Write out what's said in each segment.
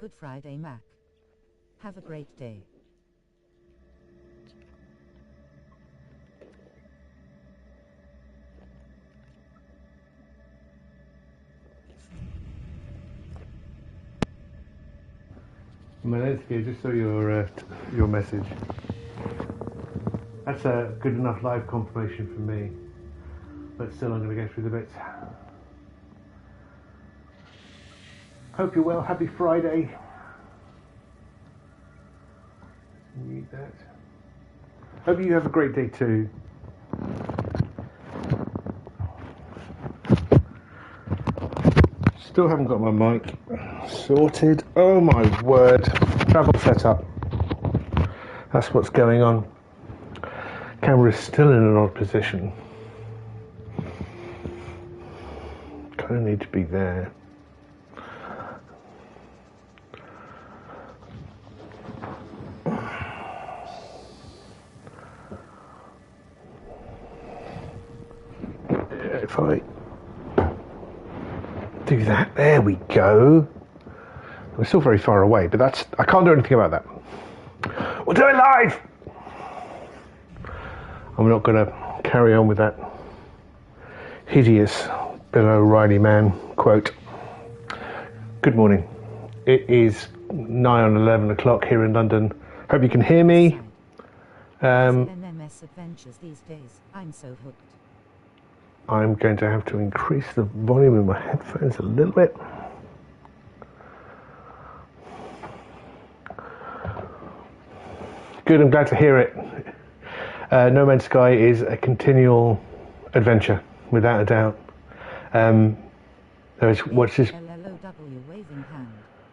Good Friday, Mac. Have a great day. Melensky, I just saw your message. That's a good enough live confirmation for me, but still I'm going to go through the bits. Hope you're well. Happy Friday. Need that. Hope you have a great day too. Still haven't got my mic sorted. Oh my word. Travel setup. That's what's going on. Camera's still in an odd position. Kind of need to be there. If I do that, there we go. We're still very far away, but I can't do anything about that. We'll do it live! I'm not going to carry on with that hideous Bill O'Reilly man quote. Good morning. It is 9 on 11 o'clock here in London. Hope you can hear me. NMS adventures these days. I'm so hooked. I'm going to have to increase the volume in my headphones a little bit. Good, I'm glad to hear it. No Man's Sky is a continual adventure, without a doubt. What's this?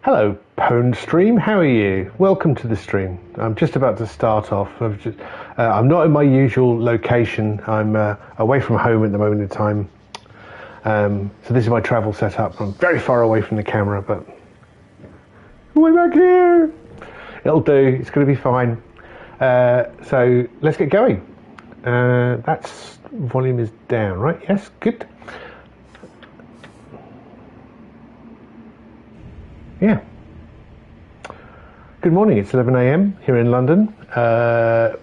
Hello, Pwn Stream. How are you? Welcome to the stream. I'm just about to start off. I'm not in my usual location. I'm away from home at the moment in time. So this is my travel setup. I'm very far away from the camera, but way back here. It'll do. It's going to be fine. So let's get going. That's volume is down, right? Yes, good. Yeah. Good morning. It's 11 a.m. here in London.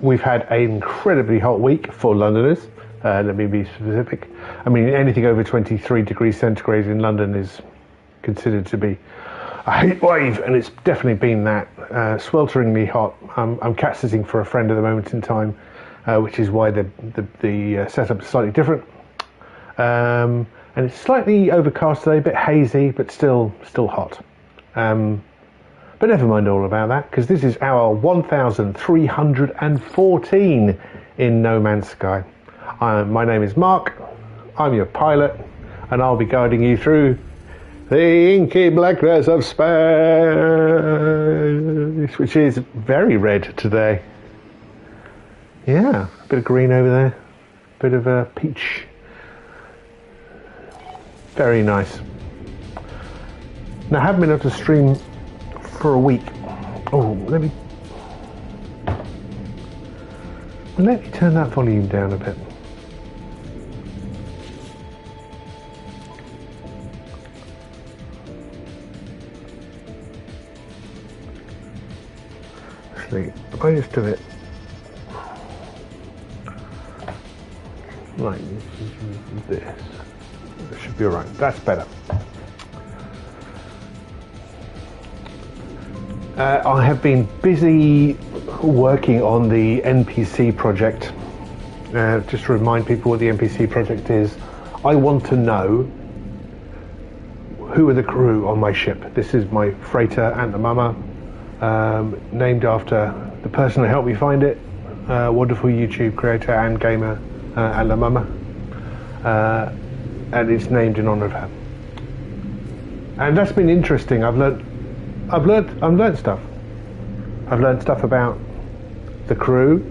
We've had an incredibly hot week for Londoners. Let me be specific. I mean, anything over 23 degrees centigrade in London is considered to be a heat wave, and it's definitely been that. Swelteringly hot. I'm cat sitting for a friend at the moment in time, which is why the setup is slightly different. And it's slightly overcast today, a bit hazy, but still hot. But never mind all about that, because this is our 1314 in No Man's Sky. My name is Mark, I'm your pilot, and I'll be guiding you through the inky blackness of space, which is very red today. Yeah, a bit of green over there, a bit of a peach. Very nice. Now, I haven't been able to stream for a week. Oh, let me turn that volume down a bit. Actually, if I just do it like this, that should be alright. That's better. I have been busy working on the NPC project. Just to remind people what the NPC project is, I want to know who are the crew on my ship. This is my freighter, Antler Mama, named after the person who helped me find it, wonderful YouTube creator and gamer, Antler Mama, and it's named in honor of her. And that's been interesting. I've learned stuff. I've learned stuff about the crew.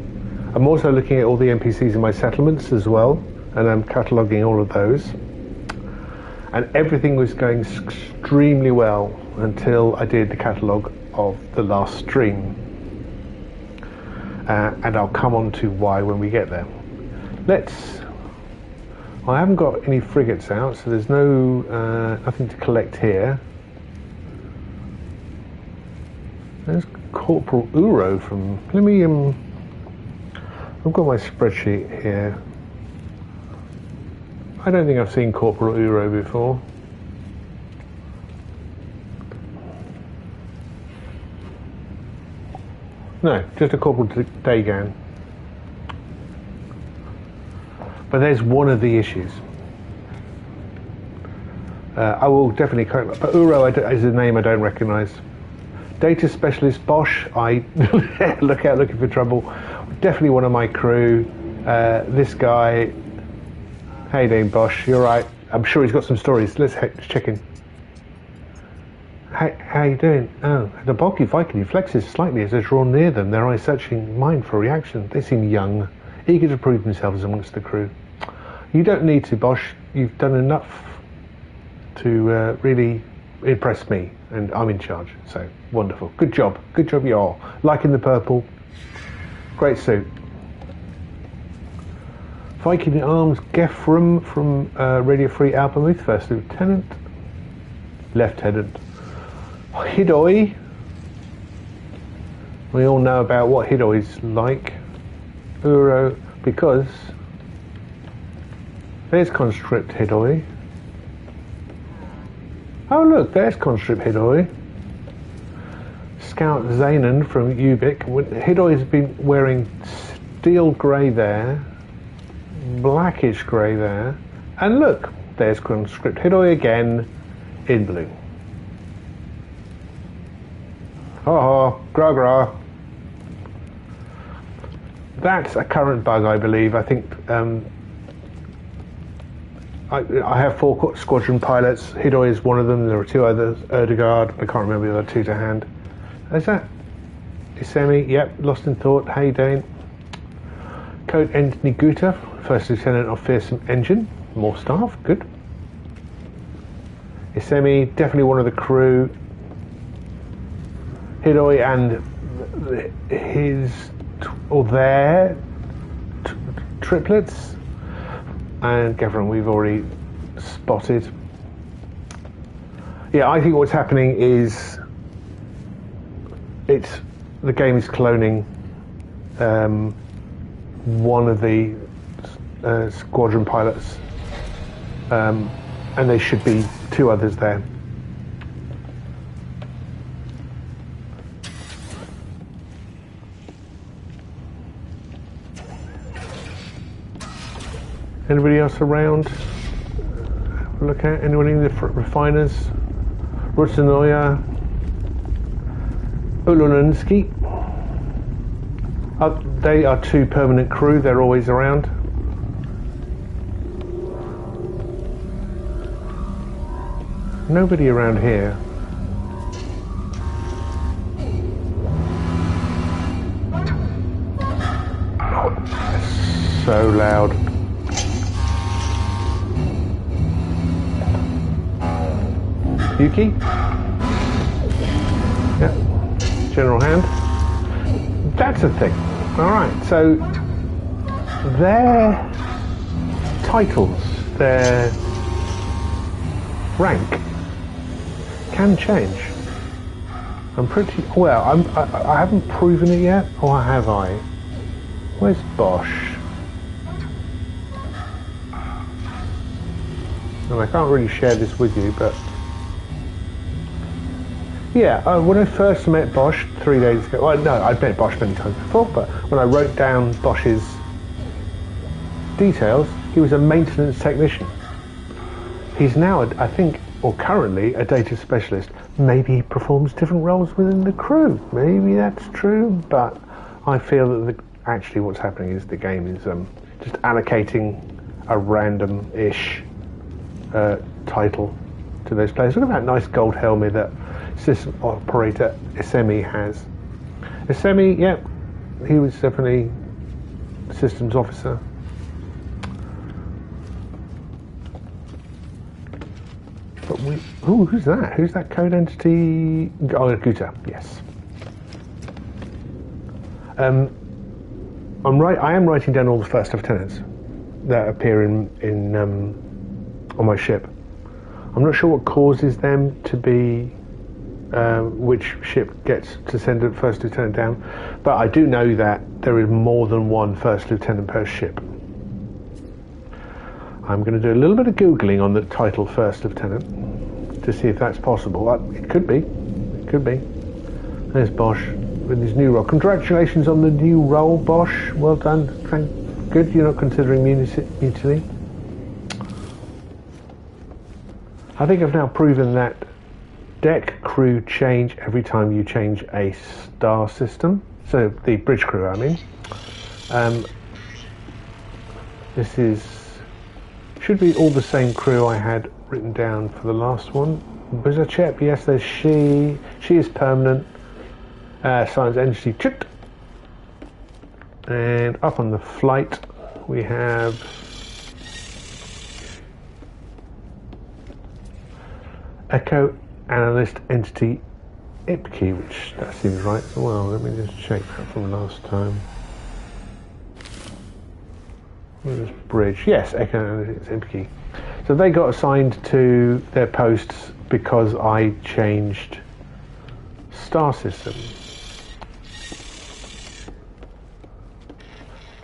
I'm also looking at all the NPCs in my settlements as well, and I'm cataloguing all of those. And everything was going extremely well until I did the catalogue of the last stream. And I'll come on to why when we get there. I haven't got any frigates out, so there's nothing to collect here. There's Corporal Uro from... Let me... I've got my spreadsheet here. I don't think I've seen Corporal Uro before. No, just a Corporal Dagan. But there's one of the issues. I will definitely correct that. But Uro is a name I don't recognise. Data Specialist Bosch, I look out looking for trouble. Definitely one of my crew. This guy, how you doing, Bosch? You're right. I'm sure he's got some stories. Let's check in. How you doing? Oh, the bulky Viking flexes slightly as they draw near them, their eyes searching mine for reaction. They seem young, eager to prove themselves amongst the crew. You don't need to, Bosch. You've done enough to really impress me, and I'm in charge. So, wonderful. Good job. Good job, you all. Liking the purple. Great suit. Viking Arms Gefram from Radio Free Alpamouth, First Lieutenant. Lieutenant. Hidoi. We all know about what Hidoi's like. Uro, because there's Conscript Hidoi. Oh look, there's Conscript Hidoi. Scout Zanan from Ubik. Hidoi's been wearing steel grey there, blackish grey there, and look, there's Conscript Hidoi again in blue. Oh, gra gra. That's a current bug, I believe. I think I have 4 squadron pilots. Hidoi is one of them. There are 2 others. Erdegard. I can't remember the other 2 to hand. Is that Isemi? Yep. Lost in thought. How you doing? Code Anthony Guta, First Lieutenant of Fearsome Engine. More staff. Good. Isemi, definitely one of the crew. Hidoi and their triplets, and Gavron we've already spotted. Yeah, I think what's happening is the game is cloning one of the squadron pilots, and there should be 2 others there. Anybody else around? Have a look at anyone in the refiners? Rutsanoya, Ulunensky. They are 2 permanent crew. They're always around. Nobody around here. Oh, that's so loud. Yuki? Yeah. General Hand. That's a thing. Alright, so their titles, their rank can change. I'm pretty well, I haven't proven it yet, or have I? Where's Bosch? And I can't really share this with you, but yeah, when I first met Bosch 3 days ago, well, no, I'd met Bosch many times before, but when I wrote down Bosch's details, he was a maintenance technician. He's now, I think, or currently, a data specialist. Maybe he performs different roles within the crew. Maybe that's true, but I feel that actually what's happening is the game is just allocating a random-ish title to those players. Look at that nice gold helmet that system operator Isemi has. Isemi, yep, he was definitely systems officer. But who's that? Who's that code entity? Oh, Guta, yes. I am writing down all the first lieutenants that appear in on my ship. I'm not sure what causes them to be which ship gets to send a first lieutenant down, but I do know that there is more than one first lieutenant per ship. I'm going to do a little bit of googling on the title first lieutenant to see if that's possible. It could be. It could be. There's Bosch with his new role. Congratulations on the new role, Bosch. Well done. Good. You're not considering mutiny. I think I've now proven that deck crew change every time you change a star system. So the bridge crew, I mean. This should be all the same crew I had written down for the last one. Was a chap? Yes, there's she. She is permanent. Science energy chipped. And up on the flight we have Echo Analyst Entity IPKey, which that seems right as well. Let me just check that from last time. Where's this bridge? Yes, Echo Analyst IPKey. So they got assigned to their posts because I changed star system.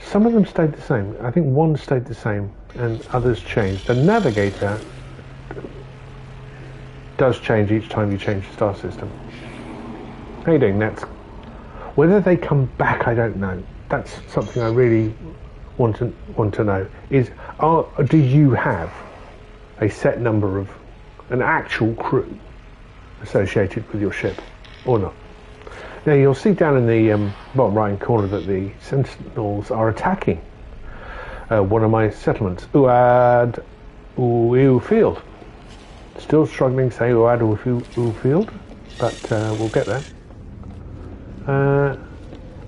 Some of them stayed the same. I think one stayed the same and others changed. The navigator does change each time you change the star system. How you doing, Nets? Whether they come back, I don't know. That's something I really want to know. Do you have a set number of an actual crew associated with your ship or not? Now you'll see down in the bottom right hand corner that the Sentinels are attacking one of my settlements, Uad Field. Still struggling to say Uad Field, but we'll get there.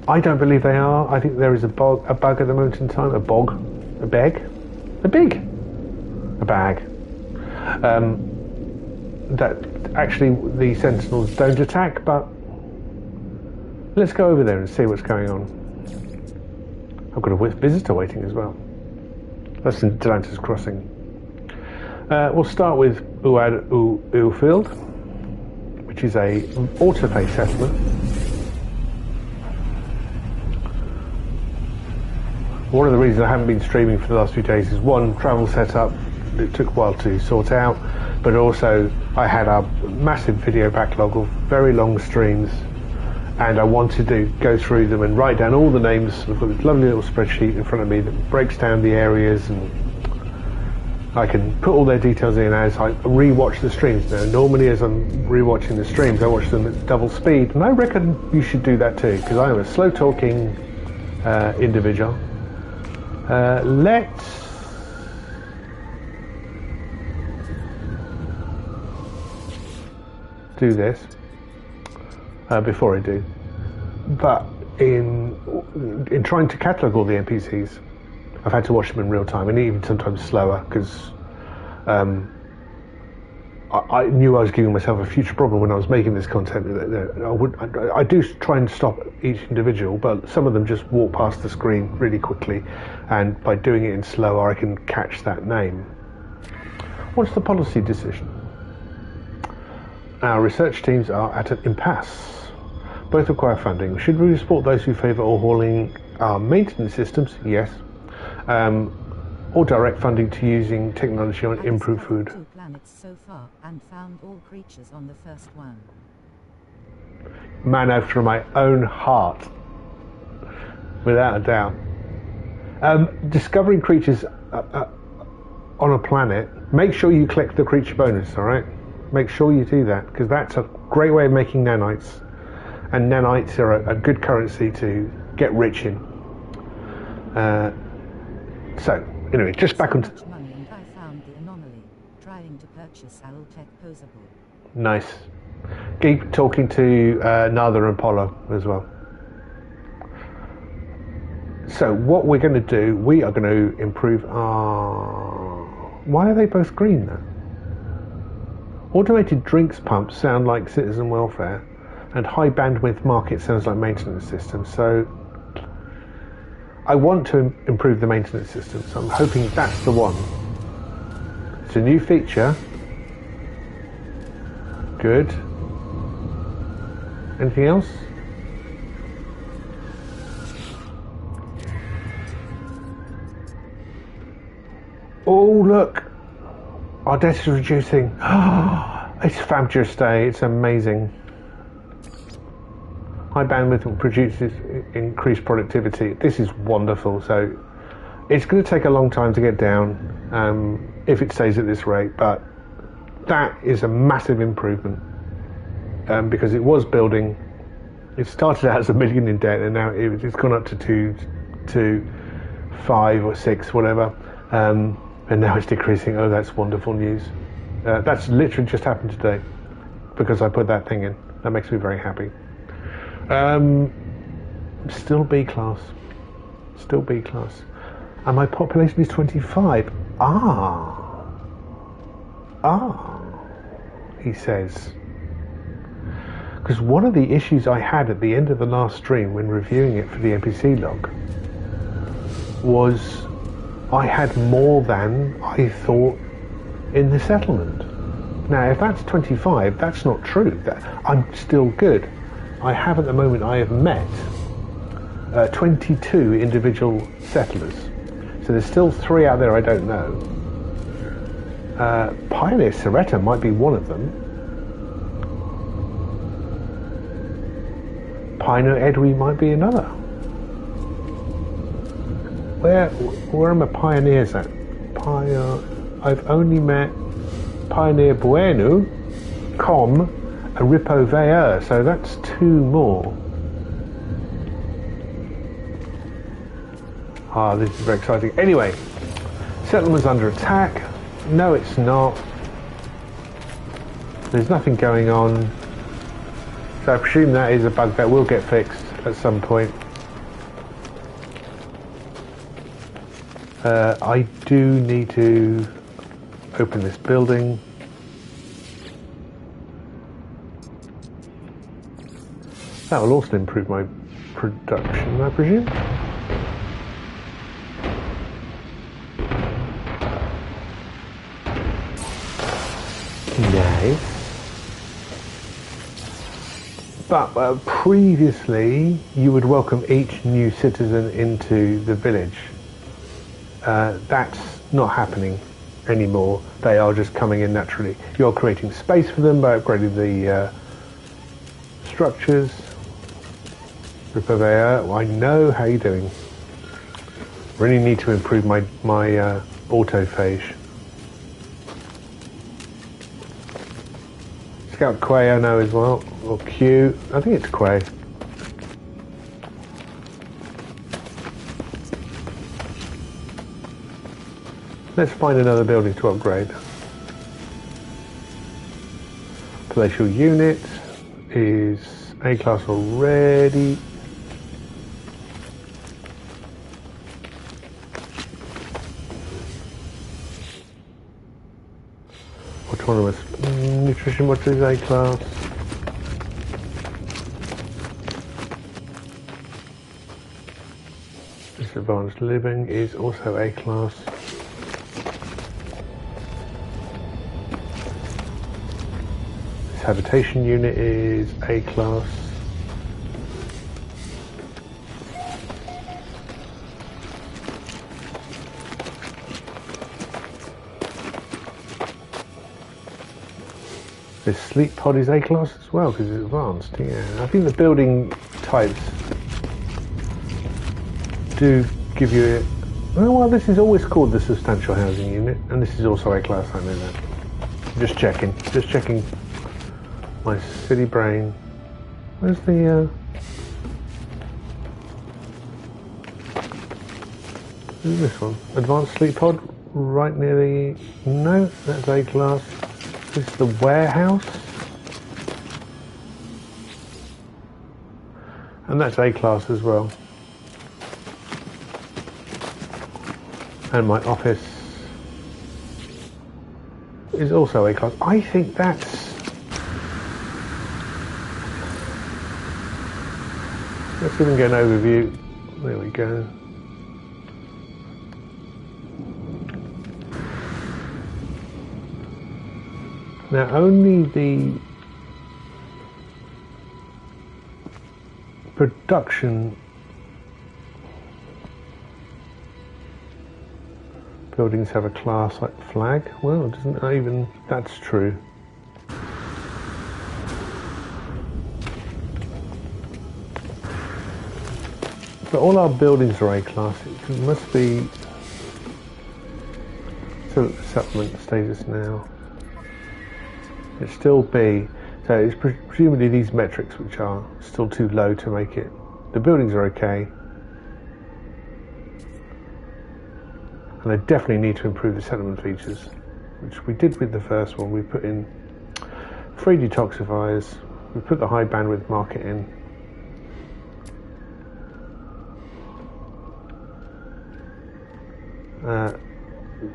I don't believe they are. I think there is a bug at the moment in time. A bag. That actually the Sentinels don't attack, but let's go over there and see what's going on. I've got a visitor waiting as well. That's in Atlantis Crossing. We'll start with Uad Field, which is a autopay settlement. One of the reasons I haven't been streaming for the last few days is one, travel setup. It took a while to sort out, but also I had a massive video backlog of very long streams, and I wanted to go through them and write down all the names. I've got this lovely little spreadsheet in front of me that breaks down the areas, and I can put all their details in as I re-watch the streams. Now, normally as I'm re-watching the streams, I watch them at double speed, and I reckon you should do that too, because I am a slow-talking individual. Let's do this before I do. But in trying to catalogue all the NPCs, I've had to watch them in real time, and even sometimes slower, because I knew I was giving myself a future problem when I was making this content. I do try and stop each individual, but some of them just walk past the screen really quickly, and by doing it in slower I can catch that name. What's the policy decision? Our research teams are at an impasse. Both require funding. Should we support those who favour overhauling our maintenance systems? Yes. Or direct funding to using technology on improved food. 2 planets so far and found all creatures on the first one. Man after my own heart, without a doubt. Discovering creatures on a planet, make sure you collect the creature bonus, alright? Make sure you do that, because that's a great way of making nanites, and nanites are a good currency to get rich in. So, anyway, just back on. Money and I found the anomaly, trying to purchase Altech posable. Nice. Keep talking to Nather and Polo as well. So what we're going to do, we are going to improve our... Why are they both green though? Automated drinks pumps sound like citizen welfare, and high bandwidth market sounds like maintenance system. So I want to improve the maintenance system, so I'm hoping that's the one. It's a new feature. Good. Anything else? Oh, look! Our debt is reducing. It's fabulous day. It's amazing. High bandwidth produces increased productivity. This is wonderful. So it's going to take a long time to get down if it stays at this rate, but that is a massive improvement because it was building. It started out as $1 million in debt, and now it's gone up to 5 or 6, whatever, and now it's decreasing. Oh, that's wonderful news. That's literally just happened today because I put that thing in. That makes me very happy. Still B class. Still B class. And my population is 25. He says. Because one of the issues I had at the end of the last stream when reviewing it for the NPC log was I had more than I thought in the settlement. Now, if that's 25, that's not true. I'm still good. I have at the moment, I have met 22 individual settlers. So there's still 3 out there I don't know. Pioneer Soretta might be one of them. Pioneer Edwy might be another. Where are my pioneers at? I've only met Pioneer Bueno, Com, and Ripo Veer, so that's 2 more. This is very exciting. Anyway, settlement's under attack. No, it's not. There's nothing going on. So I presume that is a bug that will get fixed at some point. I do need to open this building. That will also improve my production, I presume. Nice. But previously, you would welcome each new citizen into the village. That's not happening anymore. They are just coming in naturally. You're creating space for them by upgrading the structures. Ripavea, I know how you're doing. Really need to improve my autophage. Scout Quay I know as well, or Q. I think it's Quay. Let's find another building to upgrade. Palatial unit is A class already. Autonomous nutrition, what is A class? This advanced living is also A class. This habitation unit is A class. This sleep pod is A class as well because it's advanced. Yeah, I think the building types do give you it. Oh, well, this is always called the substantial housing unit, and this is also A class. I know that. Just checking my city brain. Where's the? Who's this one? Advanced sleep pod, right near the. No, that's A class. This is the warehouse, and that's A class as well. And my office is also A class. I think that's. Let's even get an overview. There we go. Now only the production buildings have a class like flag. Well, it doesn't even, that's true. But all our buildings are A class. It must be. So the settlement status now. It's still B. So it's presumably these metrics which are still too low to make it. The buildings are okay. And they definitely need to improve the settlement features, which we did with the first one. We put in 3 detoxifiers. We put the high bandwidth market in.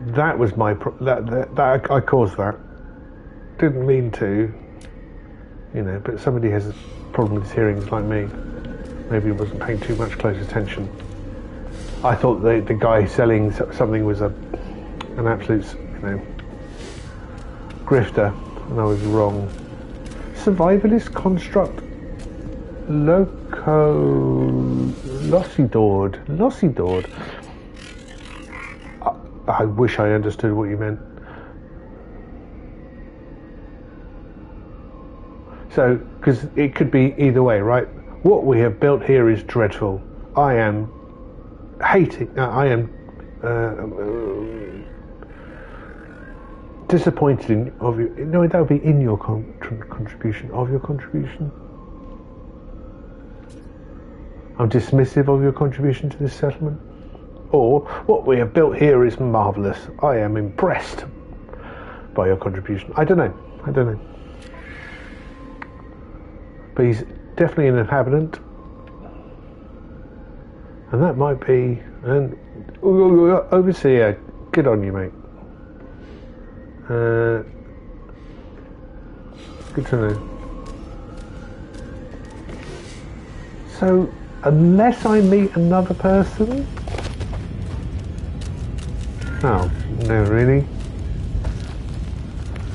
That was my that I caused that. Didn't mean to, you know. But somebody has a problem with his hearings like me. Maybe he wasn't paying too much close attention. I thought the guy selling something was an absolute, you know, grifter, and I was wrong. Survivalist construct Lossidord. I wish I understood what you meant. So, because it could be either way, right? What we have built here is dreadful. I am hating. I am disappointed in of you. No, that would be in your contribution. Of your contribution. I'm dismissive of your contribution to this settlement. Or, what we have built here is marvellous. I am impressed by your contribution. I don't know. But he's definitely an inhabitant. And that might be... And overseer, good on you, mate. Good to know. So, unless I meet another person... Oh, no, really?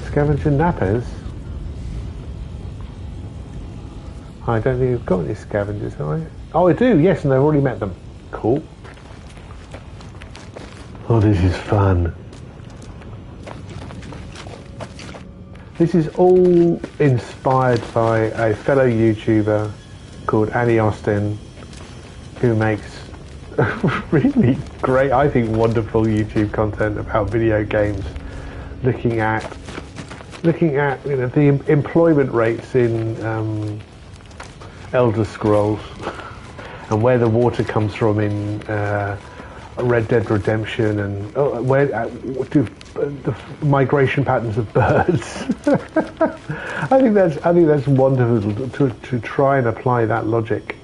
Scavenger nappers? I don't think you've got any scavengers, have I? Oh, I do, yes, and I've already met them. Cool. Oh, this is fun. This is all inspired by a fellow YouTuber called Annie Austin, who makes really great, I think, wonderful YouTube content about video games, looking at you know, the employment rates in Elder Scrolls and where the water comes from in Red Dead Redemption, and where do the migration patterns of birds. I think that's wonderful to try and apply that logic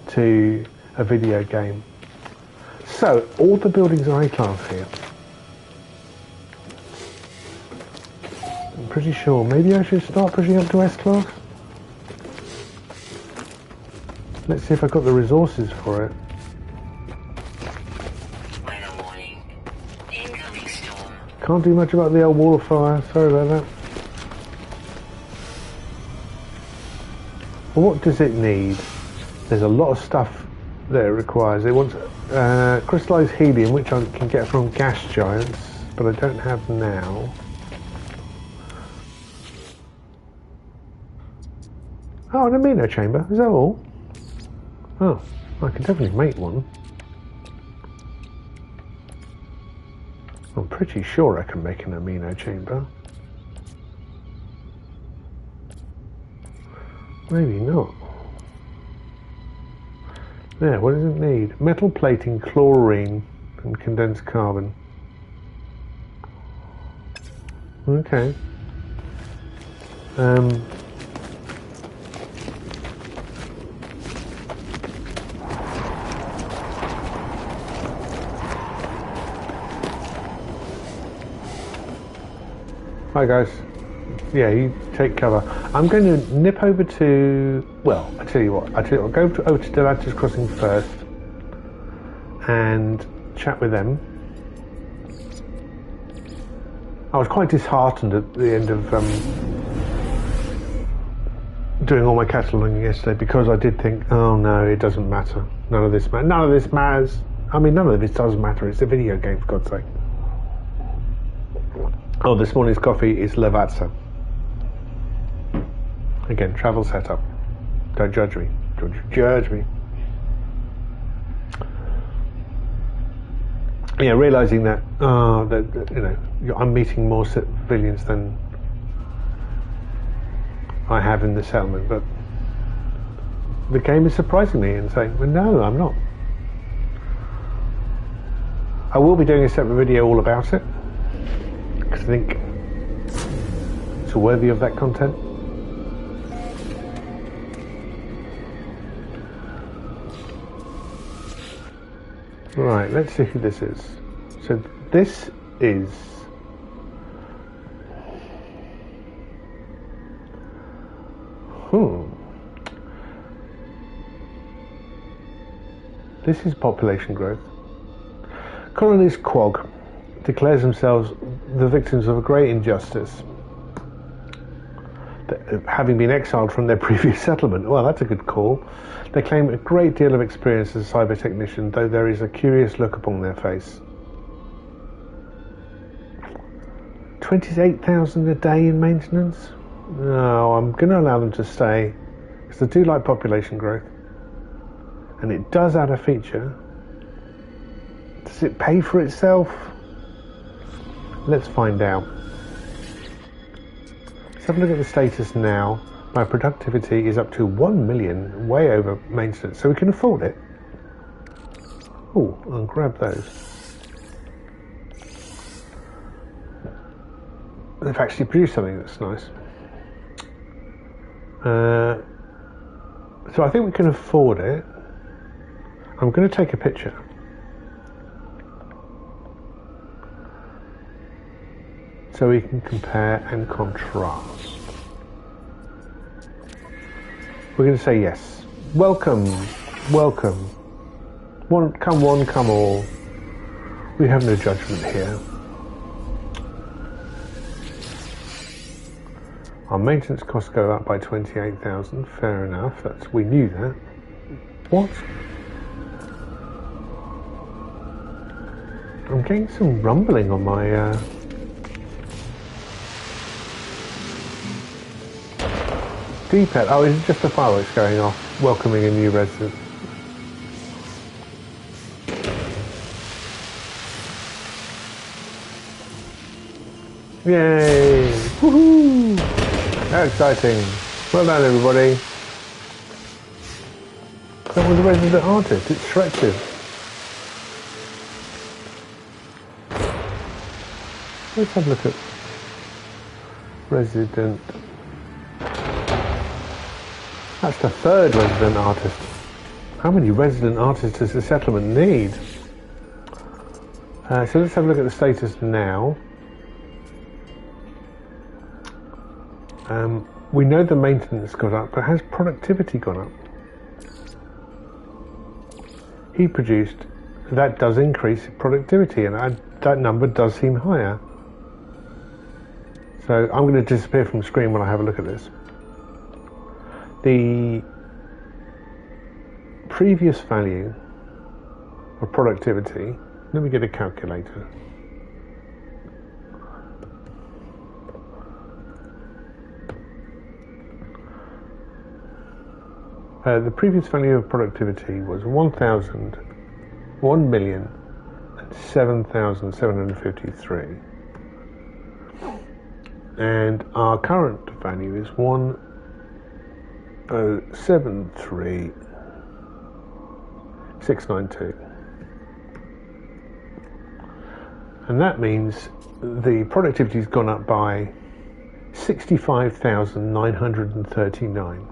to a video game. So, all the buildings are A-class here. I'm pretty sure. Maybe I should start pushing up to S-class? Let's see if I've got the resources for it. Weather warning. Incoming storm. Can't do much about the old wall of fire. Sorry about that. Well, what does it need? There's a lot of stuff that it requires. It wants crystallized helium, which I can get from gas giants, but I don't have now. Oh, an amino chamber. Is that all? Oh, I can definitely make one. I'm pretty sure I can make an amino chamber. Maybe not. There, what does it need? Metal plating, chlorine, and condensed carbon. Okay. Hi guys. Yeah, you take cover. I'm going to nip over to... Well, I tell you what. I'll go over to Delantis Crossing first and chat with them. I was quite disheartened at the end of doing all my cataloguing yesterday because I did think, oh no, it doesn't matter. None of this matters. I mean, none of this does matter. It's a video game, for God's sake. Oh, this morning's coffee is Lavazza. Again, travel setup. Don't judge me. Don't judge me. Yeah, realising that, I'm meeting more civilians than I have in the settlement, but the game is surprising me and saying, well, no, I'm not. I will be doing a separate video all about it, because I think it's worthy of that content. Right, let's see who this is. So this is this is population growth. Colonies Quag declares themselves the victims of a great injustice, having been exiled from their previous settlement. Well, that's a good call. They claim a great deal of experience as a cyber technician, though there is a curious look upon their face. 28,000 a day in maintenance? No, I'm going to allow them to stay, because I do like population growth. And it does add a feature. Does it pay for itself? Let's find out. Let's have a look at the status now. My productivity is up to 1 million, way over maintenance, so we can afford it. Oh, I'll grab those. They've actually produced something that's nice. So I think we can afford it. I'm going to take a picture. So we can compare and contrast. We're going to say yes. Welcome, welcome. Come one, come all. We have no judgment here. Our maintenance costs go up by 28,000. Fair enough. We knew that. What? I'm getting some rumbling on my D-pad. Oh, is it just the fireworks going off, welcoming a new resident? Yay! Woohoo! How exciting! Well done, everybody. That was the resident artist. It's Shrektive. Let's have a look at resident. That's the third resident artist. How many resident artists does the settlement need? So let's have a look at the status now. We know the maintenance got up, but has productivity gone up? He produced, that does increase productivity, and that number does seem higher. So I'm going to disappear from the screen when I have a look at this. The previous value of productivity, let me get a calculator. The previous value of productivity was 1,007,753. And our current value is 1,073,692. And that means the productivity has gone up by 65,939.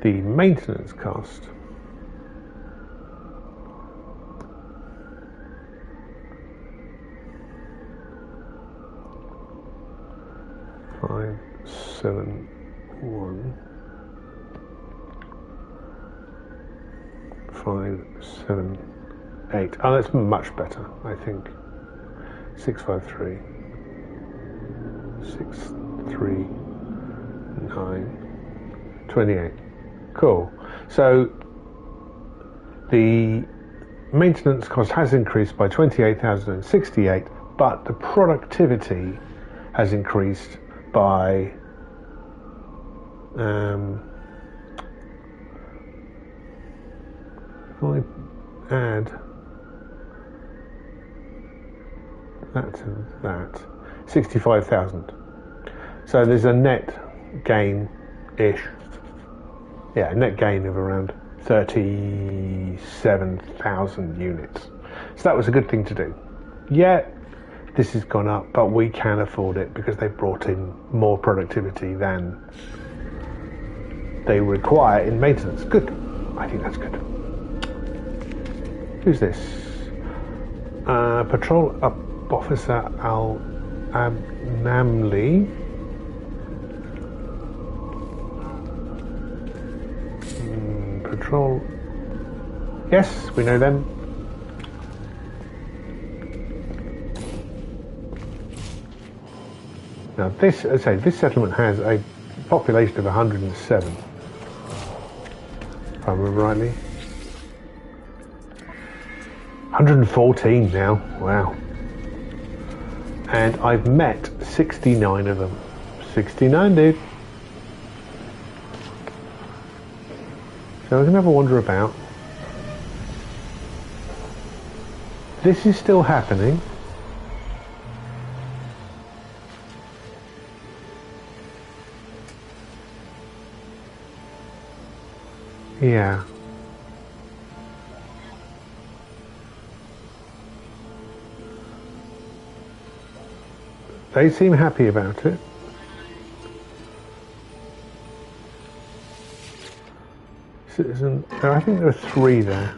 The maintenance cost $571,578. Oh, that's much better, I think. 653,639. 28. Cool. So the maintenance cost has increased by 28,068, but the productivity has increased by if I add that to that, 65,000. So there's a net gain-ish. Yeah, a net gain of around 37,000 units. So that was a good thing to do. Yeah, this has gone up, but we can afford it because they've brought in more productivity than they require in maintenance. Good. I think that's good. Who's this? Patrol Up Officer Al Namli. Patrol. Yes, we know them. Now this, as I say, this settlement has a population of 107, if I remember rightly. 114 now, wow. And I've met 69 of them. 69, dude. So I can have a wander about. This is still happening. Yeah. They seem happy about it. Citizen, I think there are 3 there.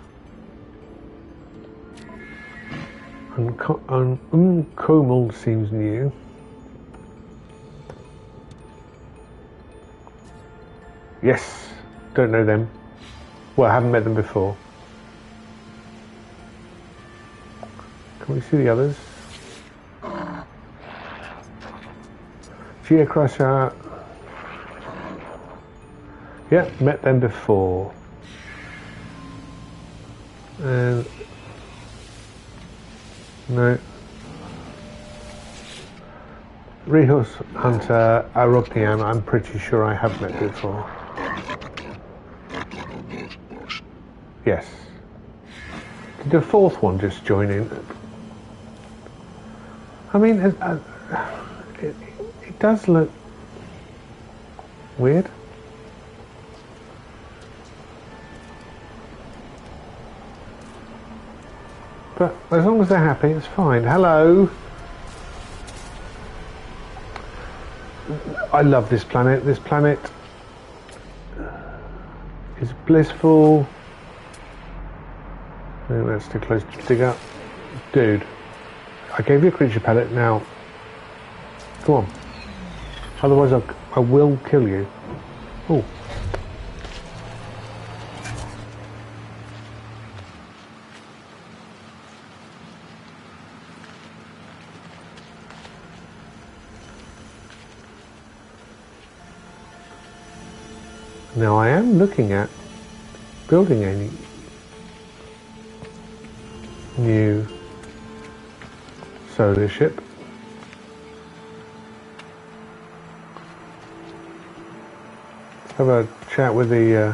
And Komal seems new. Yes, don't know them. Well, I haven't met them before. Can we see the others? Geocrusher. Yeah, met them before. And no. Rehus Hunter Aropnian, I'm pretty sure I have met before. Yes. Did the 4th one just join in? I mean, it does look weird. But as long as they're happy, it's fine. Hello. I love this planet. This planet is blissful. I think that's too close to dig up. Dude, I gave you a creature palette. Now, come on. Otherwise, I will kill you. Oh. Now I am looking at building a new solar ship. Have a chat with the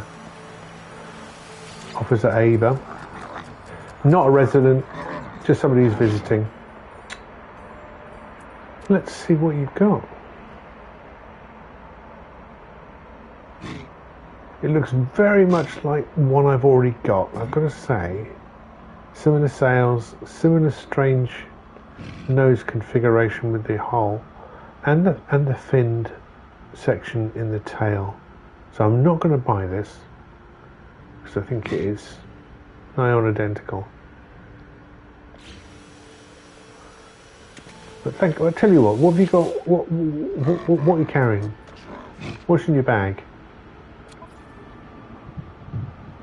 Officer Ava. Not a resident, just somebody who's visiting. Let's see what you've got. It looks very much like one I've already got, I've got to say. Similar sails, similar strange nose configuration with the hull, and the finned section in the tail. So I'm not going to buy this, because I think it is nigh on identical. But I'll tell you what have you got, what are you carrying? What's in your bag?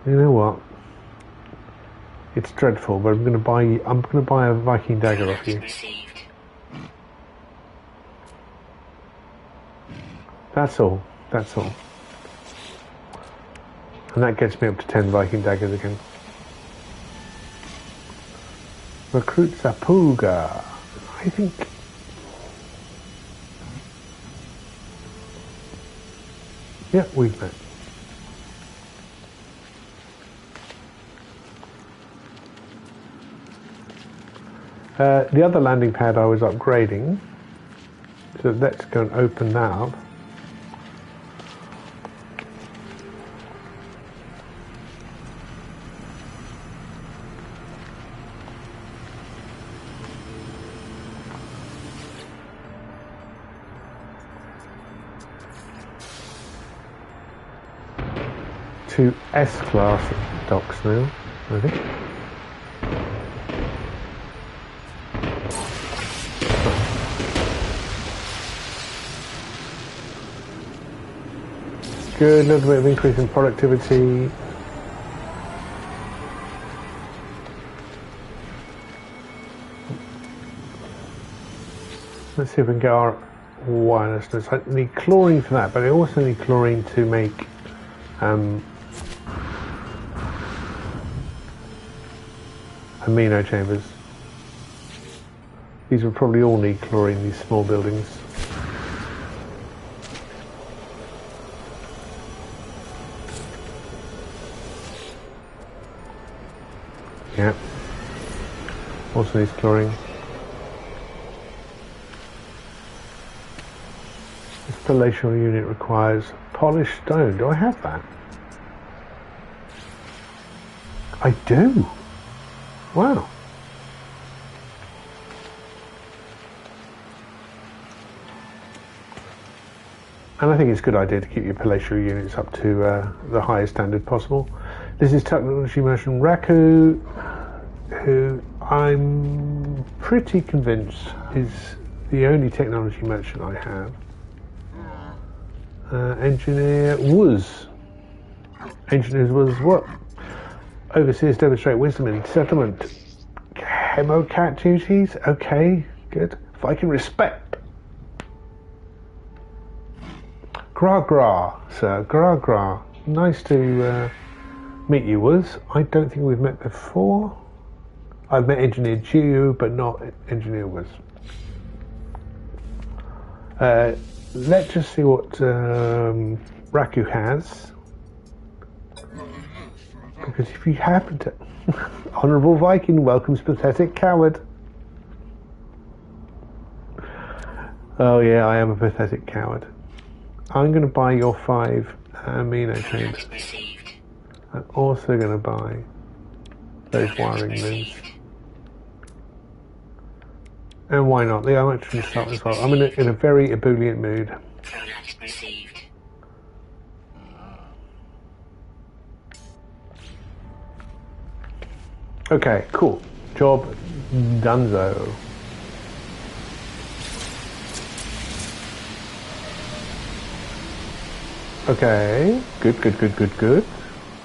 You know what? It's dreadful, but I'm going to buy a Viking dagger off you. Received. That's all. That's all. And that gets me up to 10 Viking daggers again. Recruit Zapuga. I think... Yeah, we've met. The other landing pad I was upgrading, so let's go and open that up. To S-class docks now, I think. Good, a little bit of increase in productivity. Let's see if we can get our wirelessness. I need chlorine for that, but I also need chlorine to make amino chambers. These will probably all need chlorine, these small buildings. Yeah. Also needs chlorine. This palatial unit requires polished stone. Do I have that? I do. Wow. And I think it's a good idea to keep your palatial units up to the highest standard possible. This is technology merchant Raku, who I'm pretty convinced is the only technology merchant I have. Engineers was what? Overseers demonstrate wisdom in settlement. Chemocat duties? Okay, good. Viking respect. Gra, sir. Gra. Nice to meet you, Wuz. I don't think we've met before. I've met Engineer Jiu, but not Engineer Wuz. Let's just see what Raku has. Because if you happen to... Honourable Viking welcomes pathetic coward. Oh yeah, I am a pathetic coward. I'm going to buy your 5 amino chambers. I'm also going to buy those wiring looms. And why not? The electric start as well. I'm in a very ebullient mood. Okay, cool. Job donezo. Okay, good.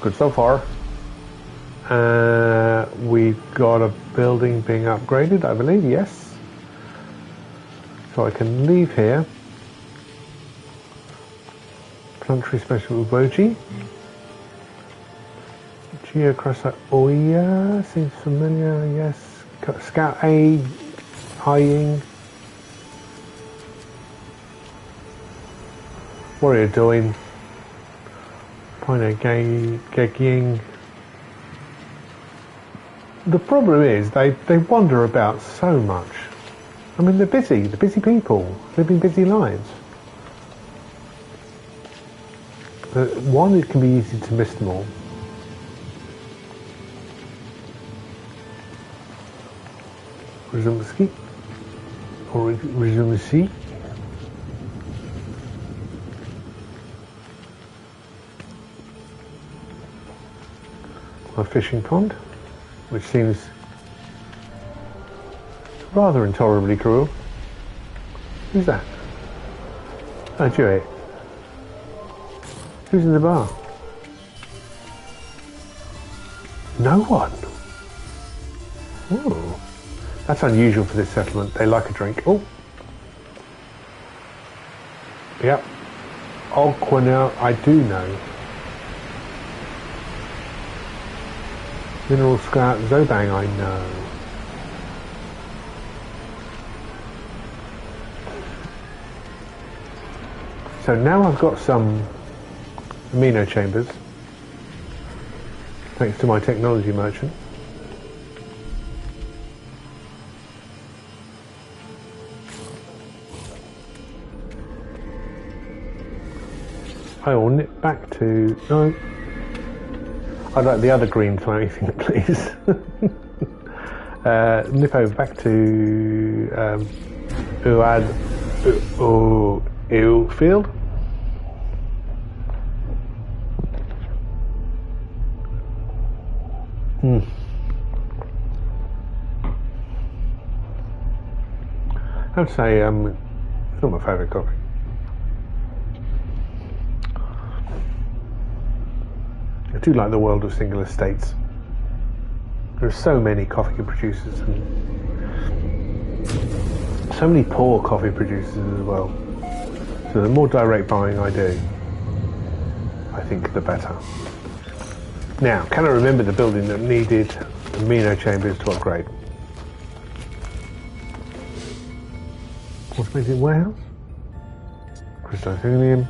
Good so far. We've got a building being upgraded, I believe, yes. So I can leave here. Planetary Special Uboji. Geocrusher Oya seems familiar, yes. Scout A, eyeing. What are you doing? Pioneer Geging. The problem is they wander about so much. I mean, they're busy people, living busy lives. One, it can be easy to miss them all. Rizumski or Rizumsi. A fishing pond, which seems rather intolerably cruel. Who's that? Oh, Joey. Who's in the bar? No one. Oh, that's unusual for this settlement. They like a drink. Oh, yep. Ogquanel, I do know. Mineral scrap, Zobang, I know. So now I've got some amino chambers, thanks to my technology merchant. I will nip back to... No. I'd like the other green flowery thing, please. Nip over back to Field. I would say it's not my favourite coffee. I do like the world of single estates. There are so many coffee producers and so many poor coffee producers as well. So the more direct buying I do, I think the better. Now, can I remember the building that needed amino chambers to upgrade? Automated warehouse? Crystalline helium.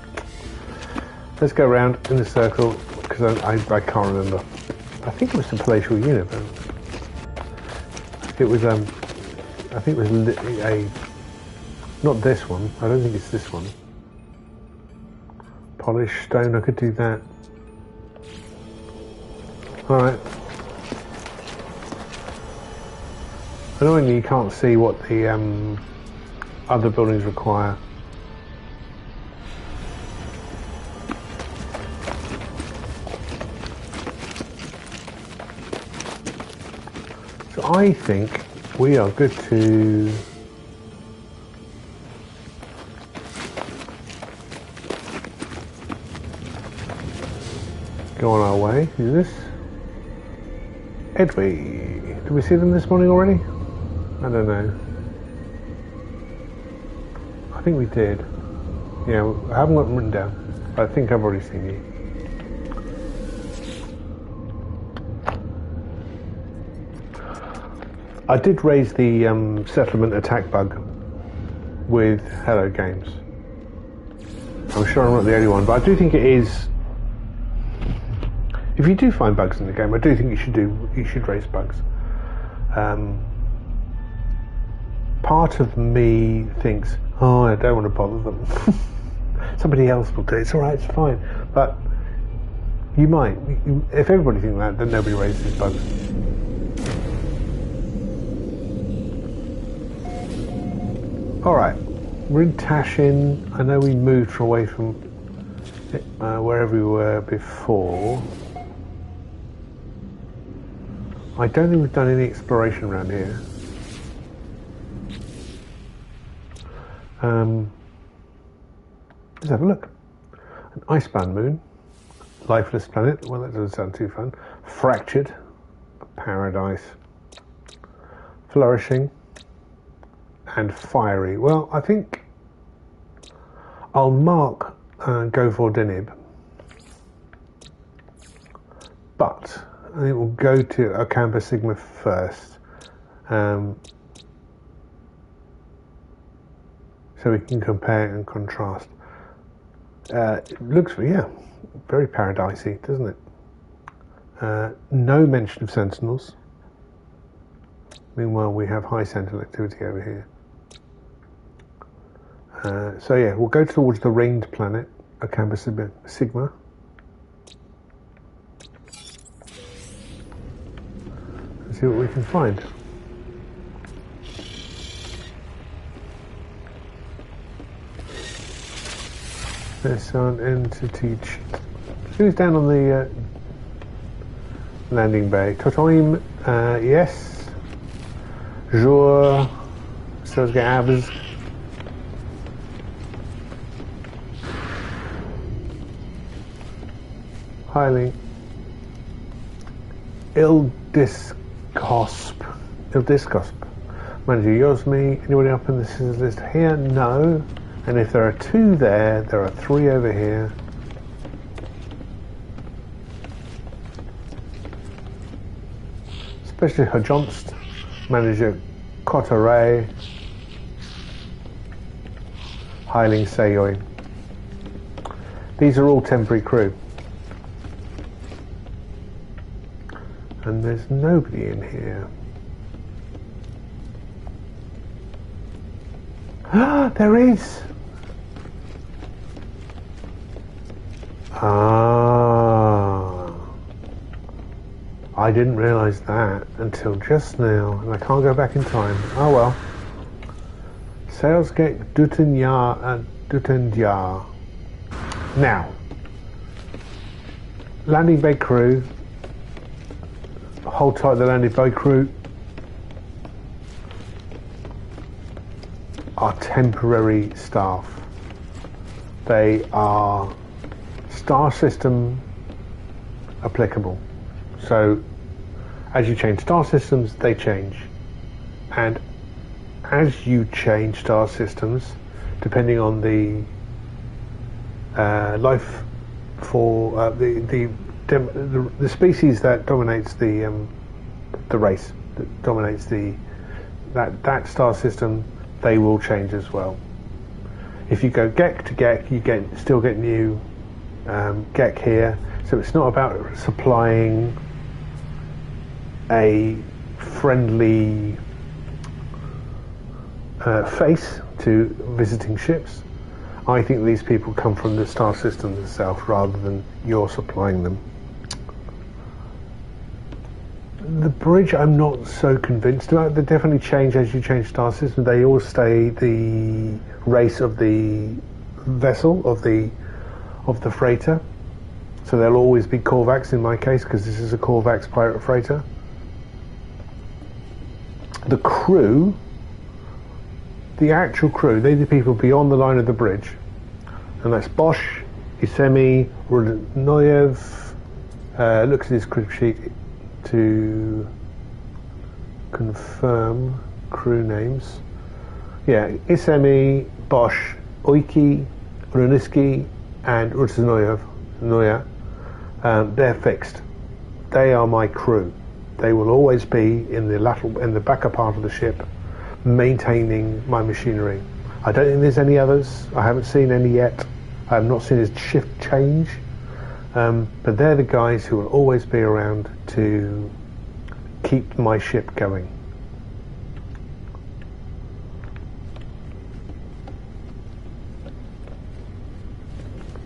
Let's go around in a circle because I can't remember. I think it was the palatial unit, but it was I think it was not this one. I don't think it's this one. Polished stone. I could do that. All right. Annoyingly, you can't see what the other buildings require. So I think we are good to go on our way. Who's this? Edwy. Did we see them this morning already? I don't know. I think we did. Yeah, I haven't got them written down. But I think I've already seen you. I did raise the settlement attack bug with Hello Games. I'm sure I'm not the only one, but I do think it is. If you do find bugs in the game, I do think you should raise bugs. Part of me thinks, oh, I don't want to bother them. Somebody else will do it. It's all right, it's fine. But you might. If everybody thinks that, then nobody raises bugs. All right, we're in Tashin. I know we moved away from wherever we were before. I don't think we've done any exploration around here. Let's have a look. An icebound moon, lifeless planet. Well, that doesn't sound too fun. Fractured, paradise, flourishing, and fiery. Well, I think I'll mark go for Denib, but I think we'll go to Okamber Sigma first, so we can compare and contrast. It looks, yeah, very paradisey, doesn't it? No mention of sentinels. Meanwhile, we have high sentinel activity over here. So yeah, we'll go towards the ringed planet, Okamber Sigma. And see what we can find. There's an entity. Who's down on the landing bay? Totoim, yes. Jour, Sosgabs. Highly. Ildiscosp. Manager Yosmi. Anybody up in this list here? No. And if there are 2 there, there are 3 over here. Especially Hajonst, Manager Kotaray, Hiling Seyoy. These are all temporary crew. And there's nobody in here. Ah, there is! Ah. I didn't realise that until just now, and I can't go back in time. Oh well. Salesgate Dutenya and Dutendja. Now, landing bay crew. Hold tight, the landing bay crew are temporary staff. They are star system applicable. So as you change star systems, they change. And as you change star systems, depending on the life for the species that dominates the race, that dominates that star system, they will change as well. If you go Gek to Gek, you still get new Gek here. So it's not about supplying a friendly face to visiting ships. I think these people come from the star system itself rather than you're supplying them. The bridge I'm not so convinced about. They definitely change as you change star system. They all stay the race of the vessel, of the freighter. So they'll always be Korvax in my case, because this is a Korvax pirate freighter. The crew, the actual crew, they're the people beyond the line of the bridge. And that's Bosch, Isemi, Rudnoyev. Look at his crib sheet to confirm crew names. Yeah, Isemi, Bosch, Oiki, Runiski, and Rudnoyev. They're fixed. They are my crew. They will always be in the backer part of the ship, maintaining my machinery. I don't think there's any others. I haven't seen any yet. I have not seen his shift change. But they're the guys who will always be around to keep my ship going.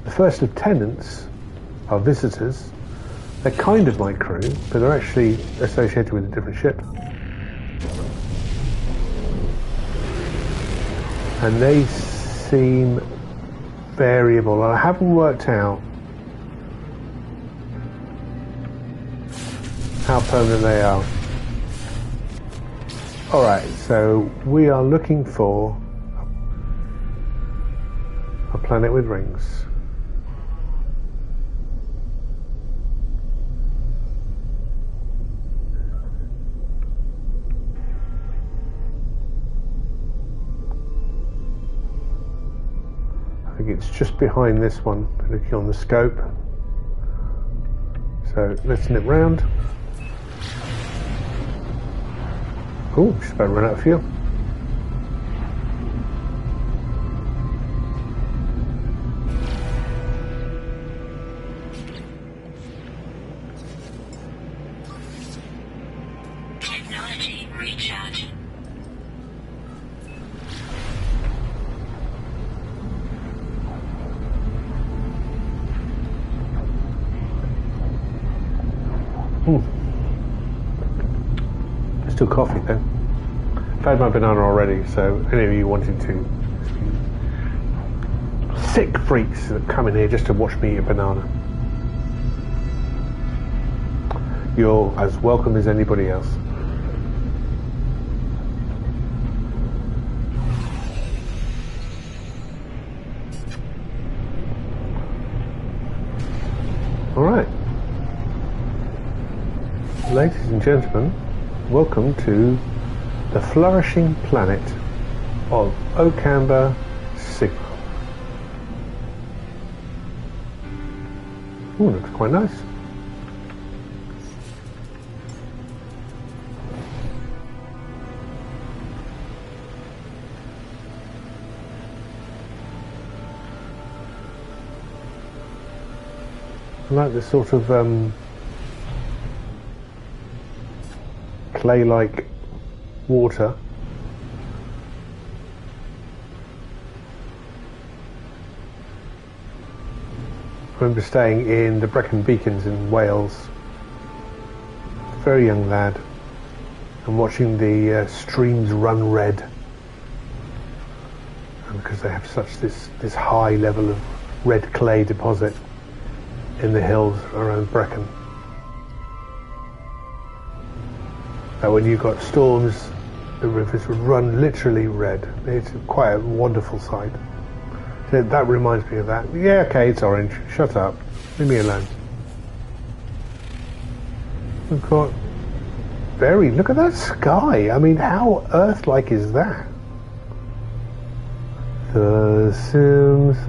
The first lieutenants are visitors. They're kind of my crew, but they're actually associated with a different ship. And they seem variable. I haven't worked out how permanent they are. Alright, so we are looking for a planet with rings. I think it's just behind this one, looking on the scope. So let's nip round. Oh, just about run out of fuel. Technology recharge. Still coffee though. I've had my banana already, so any of you wanting to sick freaks that come in here just to watch me eat a banana, you're as welcome as anybody else. Alright. Ladies and gentlemen, welcome to the flourishing planet of Okamber Sigma. Ooh, looks quite nice. I like this sort of clay-like water. I remember staying in the Brecon Beacons in Wales, very young lad, and watching the streams run red, and because they have such this high level of red clay deposit in the hills around Brecon, that when you got storms, the rivers would run literally red. It's quite a wonderful sight. So that reminds me of that. Yeah, okay, it's orange. Shut up. Leave me alone. We've got look at that sky. I mean, how Earth-like is that? The Simpsons.